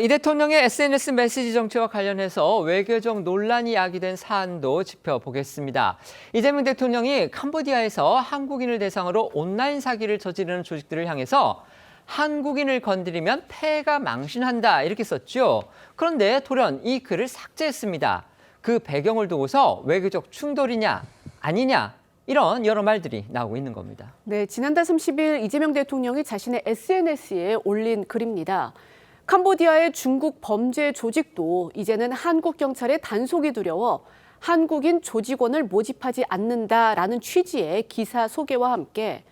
이 대통령의 SNS 메시지 정치와 관련해서 외교적 논란이 야기된 사안도 짚어보겠습니다. 이재명 대통령이 캄보디아에서 한국인을 대상으로 온라인 사기를 저지르는 조직들을 향해서 한국인을 건드리면 폐가 망신한다 이렇게 썼죠. 그런데 돌연 이 글을 삭제했습니다. 그 배경을 두고서 외교적 충돌이냐 아니냐 이런 여러 말들이 나오고 있는 겁니다. 네, 지난달 30일 이재명 대통령이 자신의 SNS에 올린 글입니다. 캄보디아의 중국 범죄 조직도 이제는 한국 경찰의 단속이 두려워 한국인 조직원을 모집하지 않는다라는 취지의 기사 소개와 함께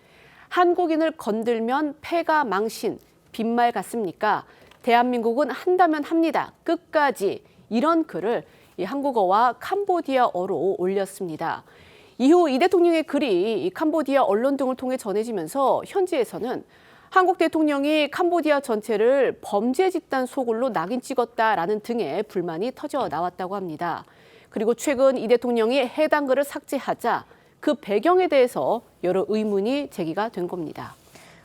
한국인을 건들면 폐가 망신, 빈말 같습니까? 대한민국은 한다면 합니다. 끝까지 이런 글을 한국어와 캄보디아어로 올렸습니다. 이후 이 대통령의 글이 캄보디아 언론 등을 통해 전해지면서 현지에서는 한국 대통령이 캄보디아 전체를 범죄 집단 소굴로 낙인 찍었다라는 등의 불만이 터져 나왔다고 합니다. 그리고 최근 이 대통령이 해당 글을 삭제하자 그 배경에 대해서 여러 의문이 제기가 된 겁니다.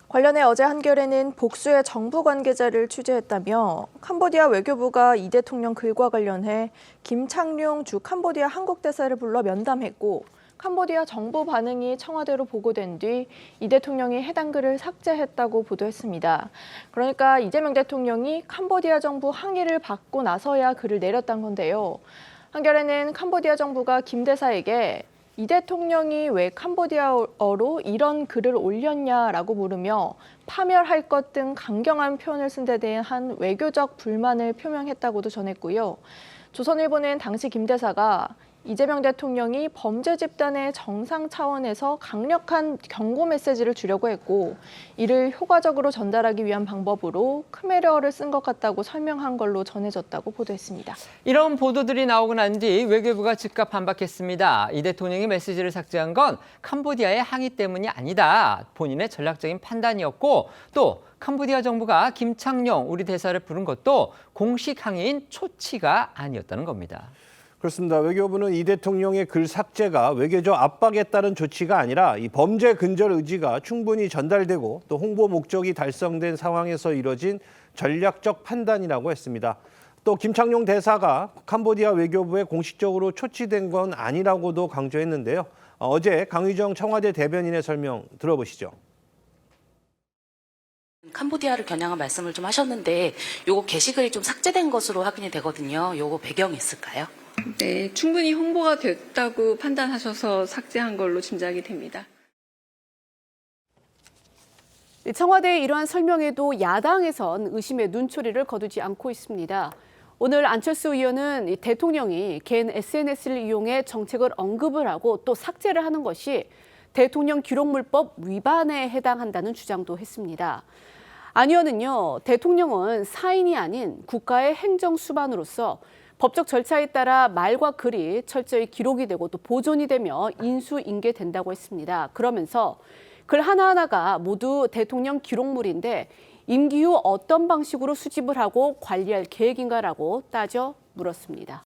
관련해 어제 한겨레는 복수의 정부 관계자를 취재했다며 캄보디아 외교부가 이 대통령 글과 관련해 김창룡 주 캄보디아 한국 대사를 불러 면담했고 캄보디아 정부 반응이 청와대로 보고된 뒤 이 대통령이 해당 글을 삭제했다고 보도했습니다. 그러니까 이재명 대통령이 캄보디아 정부 항의를 받고 나서야 글을 내렸던 건데요. 한겨레는 캄보디아 정부가 김 대사에게 이 대통령이 왜 캄보디아어로 이런 글을 올렸냐라고 물으며 파멸할 것 등 강경한 표현을 쓴 데 대한 외교적 불만을 표명했다고도 전했고요. 조선일보는 당시 김 대사가 이재명 대통령이 범죄 집단의 정상 차원에서 강력한 경고 메시지를 주려고 했고 이를 효과적으로 전달하기 위한 방법으로 크메르어를 쓴 것 같다고 설명한 걸로 전해졌다고 보도했습니다. 이런 보도들이 나오고 난 뒤 외교부가 즉각 반박했습니다. 이 대통령이 메시지를 삭제한 건 캄보디아의 항의 때문이 아니다. 본인의 전략적인 판단이었고 또 캄보디아 정부가 김창룡 우리 대사를 부른 것도 공식 항의인 초치가 아니었다는 겁니다. 그렇습니다. 외교부는 이 대통령의 글 삭제가 외교적 압박에 따른 조치가 아니라 이 범죄 근절 의지가 충분히 전달되고 또 홍보 목적이 달성된 상황에서 이뤄진 전략적 판단이라고 했습니다. 또 김창룡 대사가 캄보디아 외교부에 공식적으로 초치된 건 아니라고도 강조했는데요. 어제 강의정 청와대 대변인의 설명 들어보시죠. 캄보디아를 겨냥한 말씀을 좀 하셨는데 요거 게시글이 좀 삭제된 것으로 확인이 되거든요. 요거 배경이 있을까요? 네, 충분히 홍보가 됐다고 판단하셔서 삭제한 걸로 짐작이 됩니다. 청와대의 이러한 설명에도 야당에선 의심의 눈초리를 거두지 않고 있습니다. 오늘 안철수 의원은 대통령이 개인 SNS를 이용해 정책을 언급을 하고 또 삭제를 하는 것이 대통령 기록물법 위반에 해당한다는 주장도 했습니다. 안 의원은요, 대통령은 사인이 아닌 국가의 행정수반으로서 법적 절차에 따라 말과 글이 철저히 기록이 되고 또 보존이 되며 인수인계된다고 했습니다. 그러면서 글 하나하나가 모두 대통령 기록물인데 임기 후 어떤 방식으로 수집을 하고 관리할 계획인가라고 따져 물었습니다.